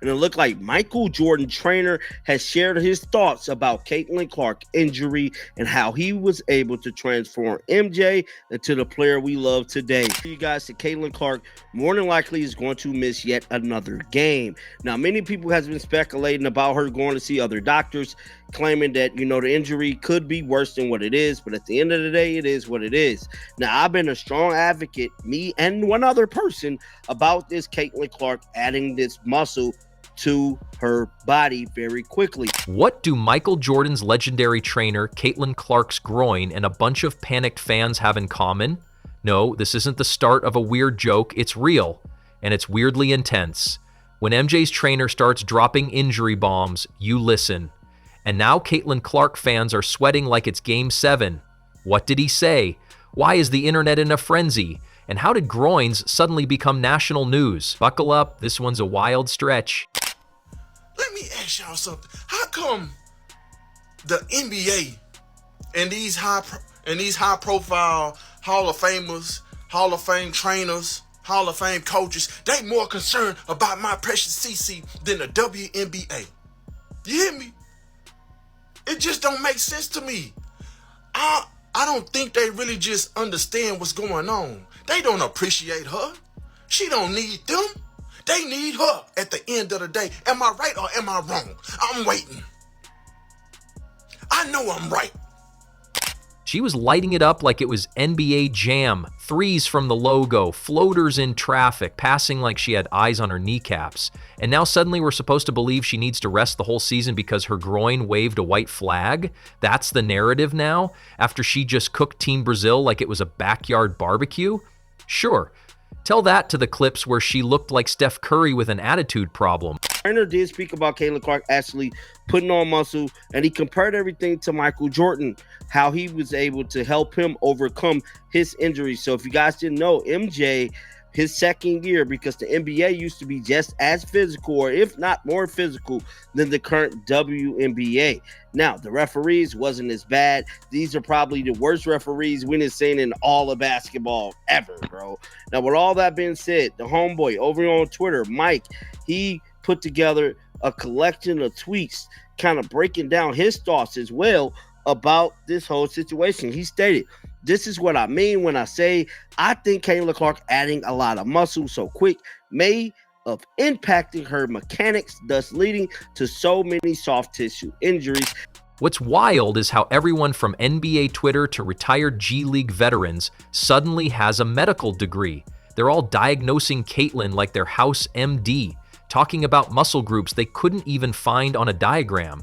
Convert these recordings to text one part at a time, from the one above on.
And it looked like Michael Jordan trainer has shared his thoughts about Caitlin Clark's injury and how he was able to transform MJ into the player we love today. You guys, that Caitlin Clark more than likely is going to miss yet another game. Now, many people has been speculating about her going to see other doctors, claiming that, the injury could be worse than what it is, but at the end of the day, it is what it is. Now, I've been a strong advocate, me and one other person, about this Caitlin Clark adding this muscle to her body very quickly. What do Michael Jordan's legendary trainer, Caitlin Clark's groin, and a bunch of panicked fans have in common? No, this isn't the start of a weird joke, it's real, and it's weirdly intense. When MJ's trainer starts dropping injury bombs, you listen. And now Caitlin Clark fans are sweating like it's Game 7. What did he say? Why is the internet in a frenzy? And how did groins suddenly become national news? Buckle up, this one's a wild stretch. Let me ask y'all something. How come the NBA and these high profile Hall of Famers, Hall of Fame trainers, Hall of Fame coaches, they more concerned about my precious CC than the WNBA? You hear me? It just don't make sense to me. I don't think they really just understand what's going on. They don't appreciate her. She don't need them. They need her at the end of the day. Am I right or am I wrong? I'm waiting. I know I'm right. She was lighting it up like it was NBA Jam, threes from the logo, floaters in traffic, passing like she had eyes on her kneecaps. And now suddenly we're supposed to believe she needs to rest the whole season because her groin waved a white flag? That's the narrative now, after she just cooked Team Brazil like it was a backyard barbecue? Sure. Tell that to the clips where she looked like Steph Curry with an attitude problem. Trainer did speak about Caitlin Clark actually putting on muscle, and he compared everything to Michael Jordan, how he was able to help him overcome his injury. So if you guys didn't know, MJ, his second year, because the NBA used to be just as physical, or if not more physical, than the current WNBA. Now, the referees wasn't as bad. These are probably the worst referees we have seen in all of basketball ever, bro. Now, with all that being said, the homeboy over on Twitter, Mike, he put together a collection of tweets kind of breaking down his thoughts as well about this whole situation. He stated, "This is what I mean when I say I think Caitlin Clark adding a lot of muscle so quick may of impacting her mechanics, thus leading to so many soft tissue injuries." What's wild is how everyone from NBA Twitter to retired G League veterans suddenly has a medical degree. They're all diagnosing Caitlin like they're house MD, talking about muscle groups they couldn't even find on a diagram.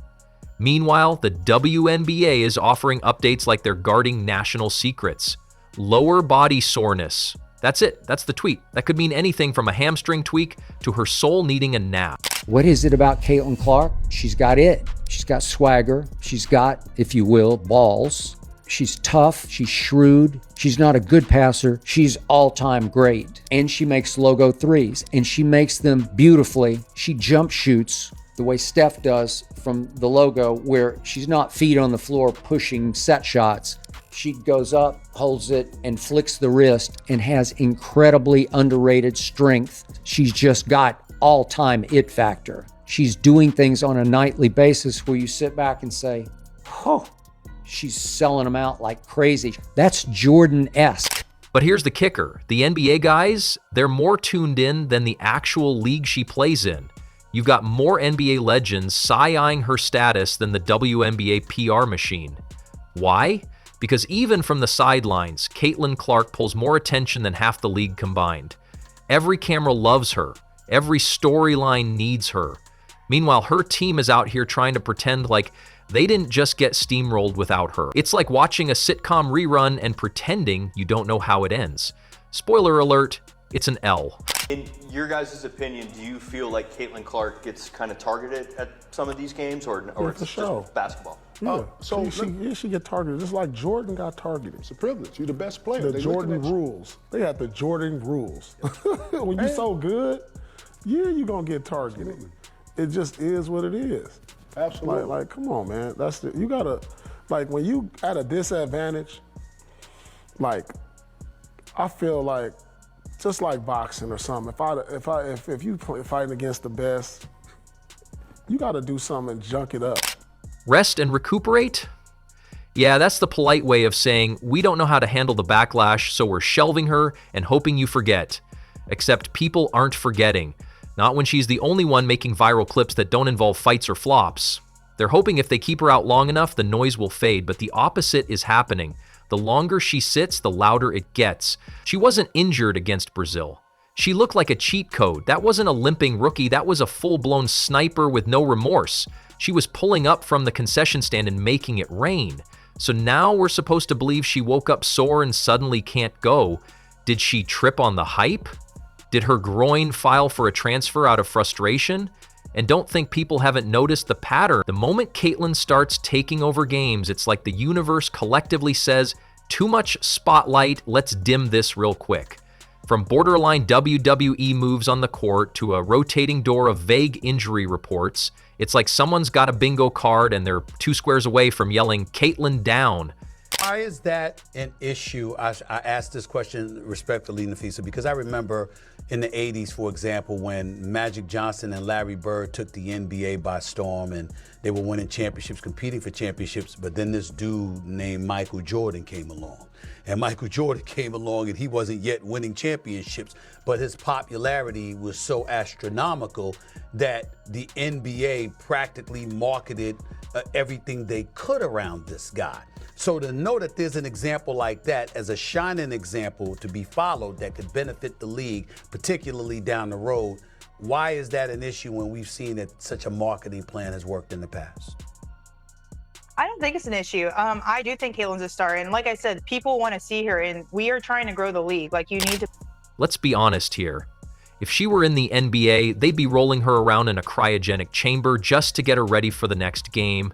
Meanwhile, the WNBA is offering updates like they're guarding national secrets. Lower body soreness. That's it. That's the tweet. That could mean anything from a hamstring tweak to her soul needing a nap. What is it about Caitlin Clark? She's got it. She's got swagger. She's got, if you will, balls. She's tough. She's shrewd. She's not a good passer. She's all-time great. And she makes logo threes, and she makes them beautifully. She jump shoots the way Steph does from the logo, where she's not feet on the floor pushing set shots. She goes up, holds it, and flicks the wrist, and has incredibly underrated strength. She's just got all-time it factor. She's doing things on a nightly basis where you sit back and say, oh, she's selling them out like crazy. That's Jordan-esque. But here's the kicker. The NBA guys, they're more tuned in than the actual league she plays in. You've got more NBA legends side-eyeing her status than the WNBA PR machine. Why? Because even from the sidelines, Caitlin Clark pulls more attention than half the league combined. Every camera loves her. Every storyline needs her. Meanwhile, her team is out here trying to pretend like they didn't just get steamrolled without her. It's like watching a sitcom rerun and pretending you don't know how it ends. Spoiler alert, it's an L. In your guys' opinion, do you feel like Caitlin Clark gets kind of targeted at some of these games, or it's just basketball? Yeah, she get targeted just like Jordan got targeted. It's a privilege. You're the best player. The Jordan rules. They had the Jordan rules. When you're so good, yeah, you're gonna get targeted. Absolutely. It just is what it is. Absolutely. Like, come on, man. You gotta, like, when you at a disadvantage, like, I feel like, just like boxing or something. If you fighting against the best, You got to do something and junk it up. Rest and recuperate? Yeah, that's the polite way of saying we don't know how to handle the backlash, so we're shelving her and hoping you forget. Except people aren't forgetting. Not when she's the only one making viral clips that don't involve fights or flops. They're hoping if they keep her out long enough, the noise will fade, but the opposite is happening. The longer she sits, the louder it gets. She wasn't injured against Brazil. She looked like a cheat code. That wasn't a limping rookie, that was a full-blown sniper with no remorse. She was pulling up from the concession stand and making it rain. So now we're supposed to believe she woke up sore and suddenly can't go. Did she trip on the hype? Did her groin file for a transfer out of frustration? And don't think people haven't noticed the pattern. The moment Caitlyn starts taking over games, it's like the universe collectively says, too much spotlight, let's dim this real quick. From borderline WWE moves on the court to a rotating door of vague injury reports, it's like someone's got a bingo card and they're 2 squares away from yelling, Caitlyn down. Why is that an issue? I asked this question respectfully, Nafisa, because I remember in the 80s, for example, when Magic Johnson and Larry Bird took the NBA by storm and they were winning championships, competing for championships, but then this dude named Michael Jordan came along. And Michael Jordan came along and he wasn't yet winning championships, but his popularity was so astronomical that the NBA practically marketed everything they could around this guy. So to know that there's an example like that as a shining example to be followed that could benefit the league, particularly down the road, why is that an issue when we've seen that such a marketing plan has worked in the past? I don't think it's an issue. I do think Caitlyn's a star. And like I said, people want to see her, and we are trying to grow the league. Like, you need to. Let's be honest here. If she were in the NBA, they'd be rolling her around in a cryogenic chamber just to get her ready for the next game.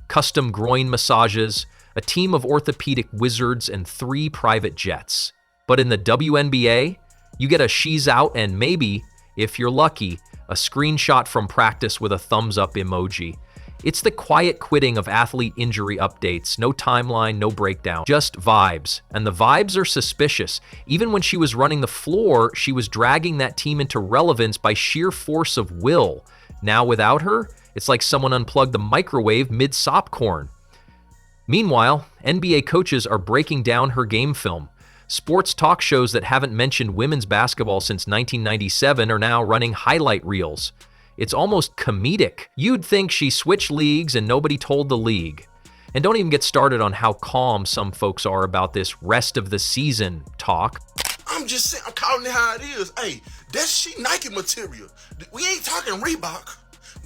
Custom groin massages, a team of orthopedic wizards, and 3 private jets. But in the WNBA, you get a she's out and maybe, if you're lucky, a screenshot from practice with a thumbs up emoji. It's the quiet quitting of athlete injury updates. No timeline, no breakdown, just vibes. And the vibes are suspicious. Even when she was running the floor, she was dragging that team into relevance by sheer force of will. Now without her, it's like someone unplugged the microwave mid-sopcorn. Meanwhile, NBA coaches are breaking down her game film. Sports talk shows that haven't mentioned women's basketball since 1997 are now running highlight reels. It's almost comedic. You'd think she switched leagues and nobody told the league. And don't even get started on how calm some folks are about this rest of the season talk. I'm just saying, I'm calling it how it is. Hey, that's she Nike material. We ain't talking Reebok.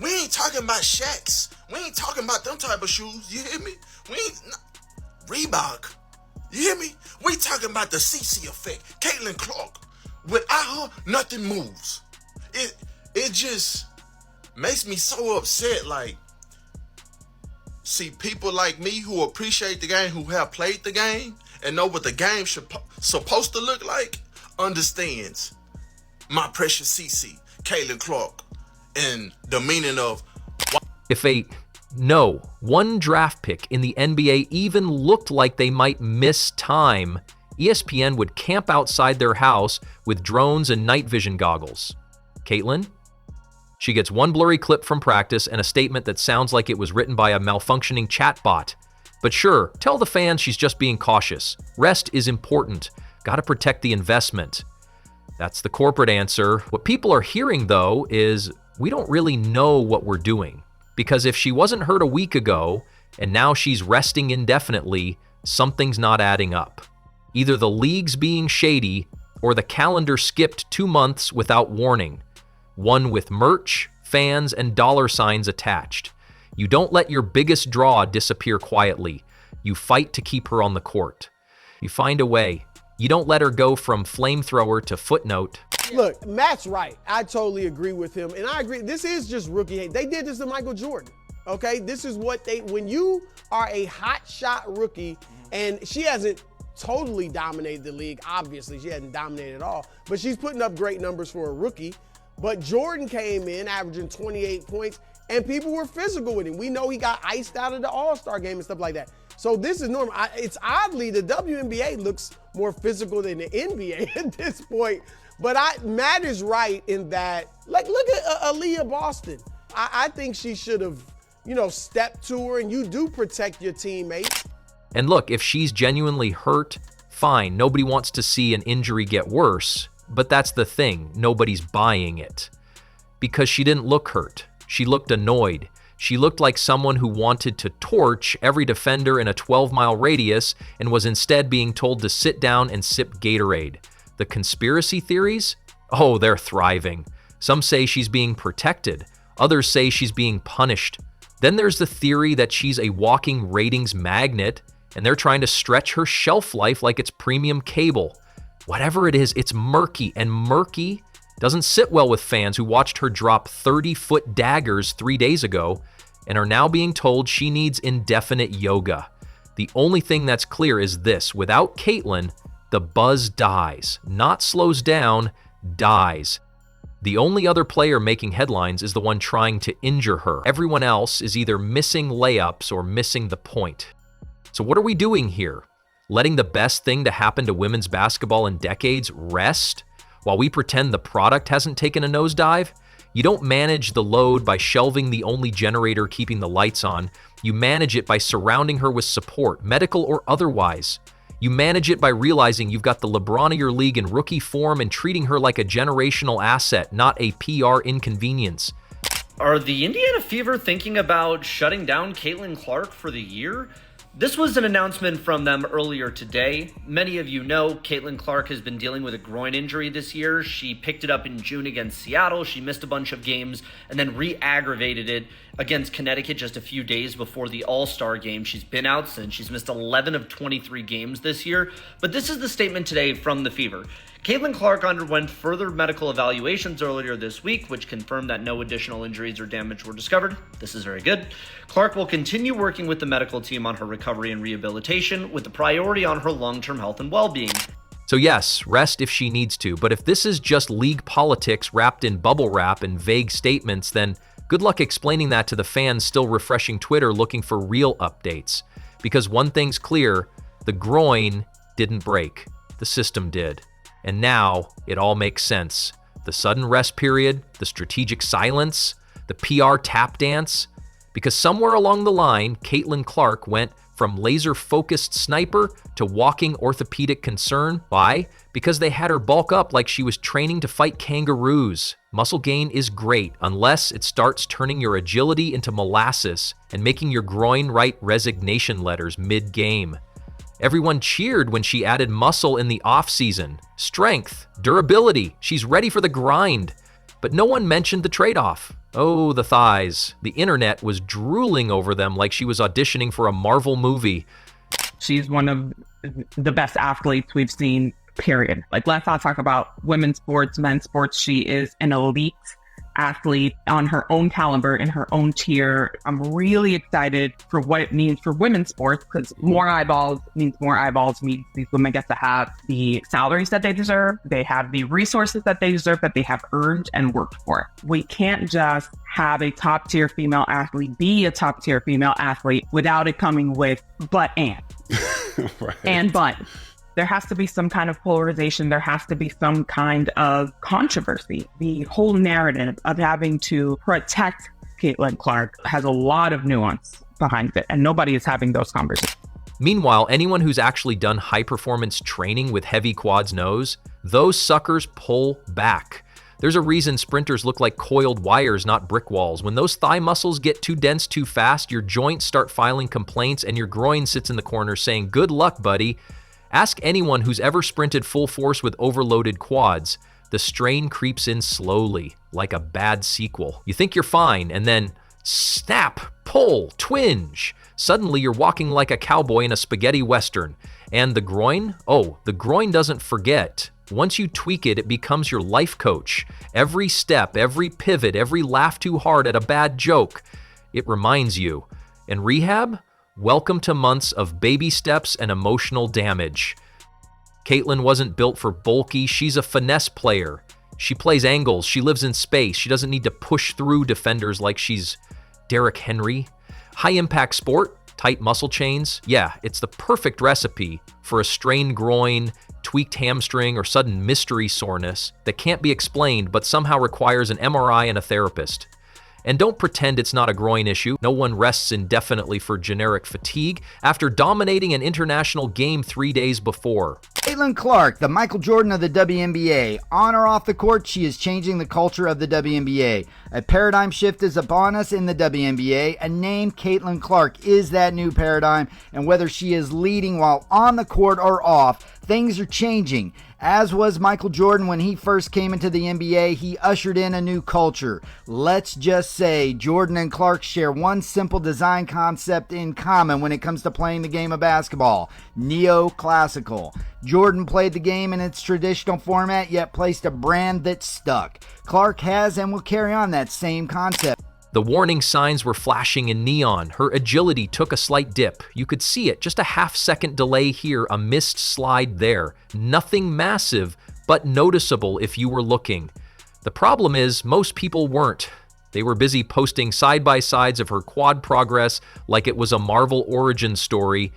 We ain't talking about Shaqs. We ain't talking about them type of shoes. You hear me? We ain't Reebok. You hear me? We talking about the CC effect. Caitlyn Clark. Without her, nothing moves. It just makes me so upset. Like, see, people like me who appreciate the game, who have played the game and know what the game supposed to look like, understands my precious CC, Caitlyn Clark, and the meaning of. If one draft pick in the NBA even looked like they might miss time, ESPN would camp outside their house with drones and night vision goggles. Caitlyn? She gets one blurry clip from practice and a statement that sounds like it was written by a malfunctioning chatbot. But sure, tell the fans she's just being cautious. Rest is important. Gotta protect the investment. That's the corporate answer. What people are hearing, though, is we don't really know what we're doing. Because if she wasn't hurt a week ago, and now she's resting indefinitely, something's not adding up. Either the league's being shady, or the calendar skipped 2 months without warning. One with merch, fans, and dollar signs attached. You don't let your biggest draw disappear quietly. You fight to keep her on the court. You find a way. You don't let her go from flamethrower to footnote. Look, Matt's right. I totally agree with him. And I agree, this is just rookie hate. They did this to Michael Jordan, okay? This is what when you are a hot shot rookie, and she hasn't totally dominated the league, obviously, she hasn't dominated at all, but she's putting up great numbers for a rookie. But Jordan came in averaging 28 points, and people were physical with him. We know he got iced out of the All-Star game and stuff like that. So this is normal. It's oddly, the WNBA looks more physical than the NBA at this point. But Matt is right in that, like, look at Aaliyah Boston. I think she should have, stepped to her, and you do protect your teammates. And look, if she's genuinely hurt, fine. Nobody wants to see an injury get worse. But that's the thing. Nobody's buying it. Because she didn't look hurt. She looked annoyed. She looked like someone who wanted to torch every defender in a 12-mile radius and was instead being told to sit down and sip Gatorade. The conspiracy theories? Oh, they're thriving. Some say she's being protected. Others say she's being punished. Then there's the theory that she's a walking ratings magnet, and they're trying to stretch her shelf life like it's premium cable. Whatever it is, it's murky, and murky doesn't sit well with fans who watched her drop 30-foot daggers 3 days ago and are now being told she needs indefinite yoga. The only thing that's clear is this: without Caitlyn, the buzz dies, not slows down, dies. The only other player making headlines is the one trying to injure her. Everyone else is either missing layups or missing the point. So what are we doing here? Letting the best thing to happen to women's basketball in decades rest while we pretend the product hasn't taken a nosedive? You don't manage the load by shelving the only generator keeping the lights on. You manage it by surrounding her with support, medical or otherwise. You manage it by realizing you've got the LeBron of your league in rookie form and treating her like a generational asset, not a PR inconvenience. Are the Indiana Fever thinking about shutting down Caitlin Clark for the year? This was an announcement from them earlier today. Many of you know Caitlin Clark has been dealing with a groin injury this year. She picked it up in June against Seattle. She missed a bunch of games and then re-aggravated it against Connecticut just a few days before the All-Star game. She's been out since. She's missed 11 of 23 games this year. But this is the statement today from the Fever. Caitlin Clark underwent further medical evaluations earlier this week, which confirmed that no additional injuries or damage were discovered. This is very good. Clark will continue working with the medical team on her recovery and rehabilitation, with the priority on her long-term health and well-being. So yes, rest if she needs to, but if this is just league politics wrapped in bubble wrap and vague statements, then good luck explaining that to the fans still refreshing Twitter looking for real updates. Because one thing's clear, the groin didn't break. The system did. And now it all makes sense. The sudden rest period, the strategic silence, the PR tap dance. Because somewhere along the line, Caitlin Clark went from laser-focused sniper to walking orthopedic concern. Why? Because they had her bulk up like she was training to fight kangaroos. Muscle gain is great unless it starts turning your agility into molasses and making your groin write resignation letters mid-game. Everyone cheered when she added muscle in the offseason. Strength, durability, she's ready for the grind. But no one mentioned the trade-off. Oh, the thighs. The internet was drooling over them like she was auditioning for a Marvel movie. She's one of the best athletes we've seen, period. Like, let's not talk about women's sports, men's sports. She is an elite athlete on her own caliber, in her own tier. I'm really excited for what it means for women's sports, because more eyeballs means these women get to have the salaries that they deserve. They have the resources that they deserve, that they have earned and worked for. We can't just have a top tier female athlete be a top tier female athlete without it coming with but and. Right. And but. There has to be some kind of polarization. There has to be some kind of controversy. The whole narrative of having to protect Caitlin Clark has a lot of nuance behind it, and nobody is having those conversations. Meanwhile, anyone who's actually done high-performance training with heavy quads knows those suckers pull back. There's a reason sprinters look like coiled wires, not brick walls. When those thigh muscles get too dense too fast, your joints start filing complaints and your groin sits in the corner saying, "Good luck, buddy." Ask anyone who's ever sprinted full force with overloaded quads. The strain creeps in slowly, like a bad sequel. You think you're fine, and then snap, pull, twinge. Suddenly you're walking like a cowboy in a spaghetti western. And the groin? Oh, the groin doesn't forget. Once you tweak it, it becomes your life coach. Every step, every pivot, every laugh too hard at a bad joke, it reminds you. And rehab? Welcome to months of baby steps and emotional damage. Caitlin wasn't built for bulky. She's a finesse player. She plays angles. She lives in space. She doesn't need to push through defenders like she's Derrick Henry. High-impact sport, tight muscle chains. Yeah, it's the perfect recipe for a strained groin, tweaked hamstring, or sudden mystery soreness that can't be explained but somehow requires an MRI and a therapist. And don't pretend it's not a groin issue. No one rests indefinitely for generic fatigue after dominating an international game 3 days before. Caitlin Clark, the Michael Jordan of the WNBA. On or off the court, she is changing the culture of the WNBA. A paradigm shift is upon us in the WNBA. A name, Caitlin Clark, is that new paradigm. And whether she is leading while on the court or off, things are changing. As was Michael Jordan when he first came into the NBA, he ushered in a new culture. Let's just say Jordan and Clark share one simple design concept in common when it comes to playing the game of basketball: neoclassical. Jordan played the game in its traditional format, yet placed a brand that stuck. Clark has and will carry on that same concept. The warning signs were flashing in neon. Her agility took a slight dip. You could see it, just a half-second delay here, a missed slide there. Nothing massive, but noticeable if you were looking. The problem is, most people weren't. They were busy posting side-by-sides of her quad progress like it was a Marvel origin story.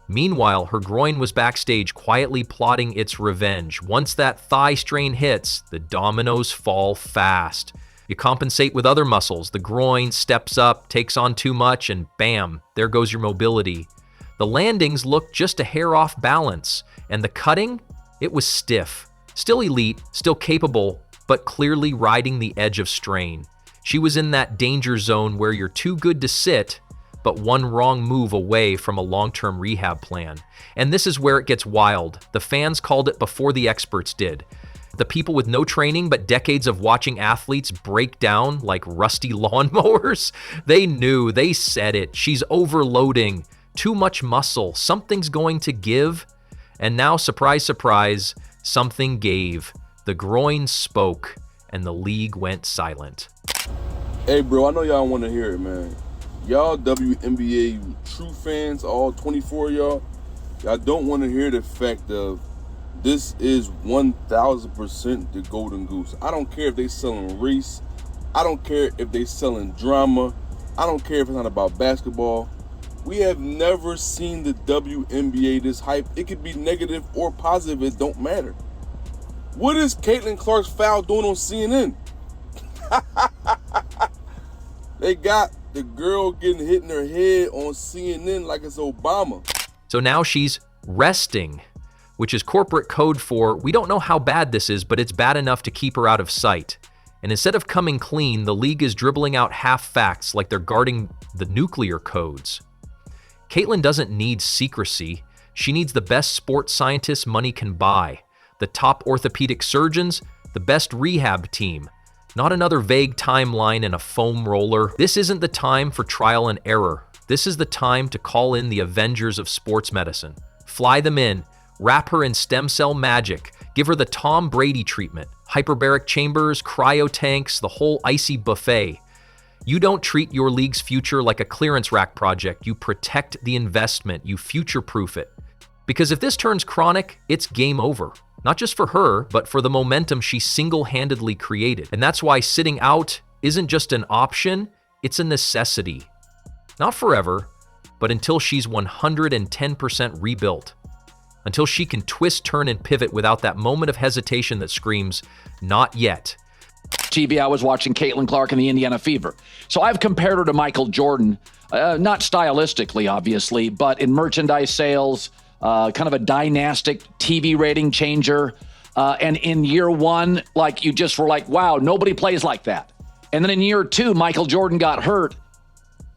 Meanwhile, her groin was backstage quietly plotting its revenge. Once that thigh strain hits, the dominoes fall fast. You compensate with other muscles. The groin steps up, takes on too much, and bam, there goes your mobility. The landings looked just a hair off balance, and the cutting, it was stiff. Still elite, still capable, but clearly riding the edge of strain. She was in that danger zone where you're too good to sit, but one wrong move away from a long-term rehab plan. And this is where it gets wild. The fans called it before the experts did. The people with no training but decades of watching athletes break down like rusty lawnmowers, they knew, they said it. She's overloading, too much muscle, something's going to give. And now, surprise, surprise, something gave. The groin spoke, and the league went silent. Hey bro, I know y'all want to hear it, man. Y'all WNBA true fans, all 24 of y'all don't want to hear the fact of this is 1,000% the golden goose. I don't care if they selling race. I don't care if they selling drama. I don't care if it's not about basketball. We have never seen the WNBA this hype. It could be negative or positive. It don't matter. What is Caitlin Clark's foul doing on CNN? They got the girl getting hit in her head on CNN like it's Obama. So now she's resting, which is corporate code for, we don't know how bad this is, but it's bad enough to keep her out of sight. And instead of coming clean, the league is dribbling out half facts like they're guarding the nuclear codes. Caitlin doesn't need secrecy. She needs the best sports scientists money can buy, the top orthopedic surgeons, the best rehab team, not another vague timeline and a foam roller. This isn't the time for trial and error. This is the time to call in the Avengers of sports medicine. Fly them in. Wrap her in stem cell magic. Give her the Tom Brady treatment. Hyperbaric chambers, cryo tanks, the whole icy buffet. You don't treat your league's future like a clearance rack project. You protect the investment. You future-proof it. Because if this turns chronic, it's game over. Not just for her, but for the momentum she single-handedly created. And that's why sitting out isn't just an option, it's a necessity. Not forever, but until she's 110% rebuilt. Until she can twist, turn, and pivot without that moment of hesitation that screams, not yet. TV, I was watching Caitlin Clark in the Indiana Fever. So I've compared her to Michael Jordan, not stylistically, obviously, but in merchandise sales, kind of a dynastic TV rating changer. And in year one, like you just were like, wow, nobody plays like that. And then in year two, Michael Jordan got hurt.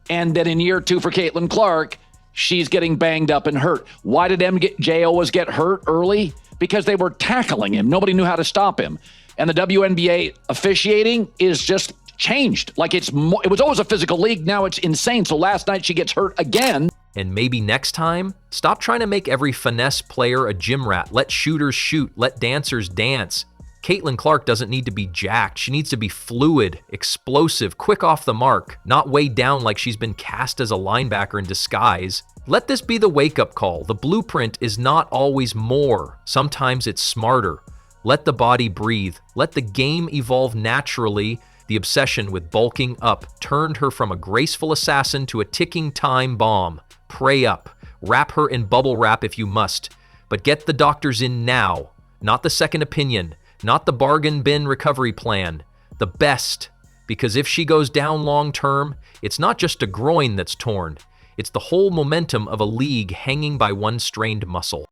And then in year two for Caitlin Clark, she's getting banged up and hurt. Why did MJ always get hurt early? Because they were tackling him. Nobody knew how to stop him. And the WNBA officiating is just changed. Like it was always a physical league. Now it's insane. So last night she gets hurt again. And maybe next time, stop trying to make every finesse player a gym rat. Let shooters shoot. Let dancers dance. Caitlin Clark doesn't need to be jacked. She needs to be fluid, explosive, quick off the mark, not weighed down like she's been cast as a linebacker in disguise. Let this be the wake-up call. The blueprint is not always more. Sometimes it's smarter. Let the body breathe. Let the game evolve naturally. The obsession with bulking up turned her from a graceful assassin to a ticking time bomb. Pray up. Wrap her in bubble wrap if you must. But get the doctors in now, not the second opinion. Not the bargain bin recovery plan. The best. because if she goes down long term, it's not just a groin that's torn, it's the whole momentum of a league hanging by one strained muscle.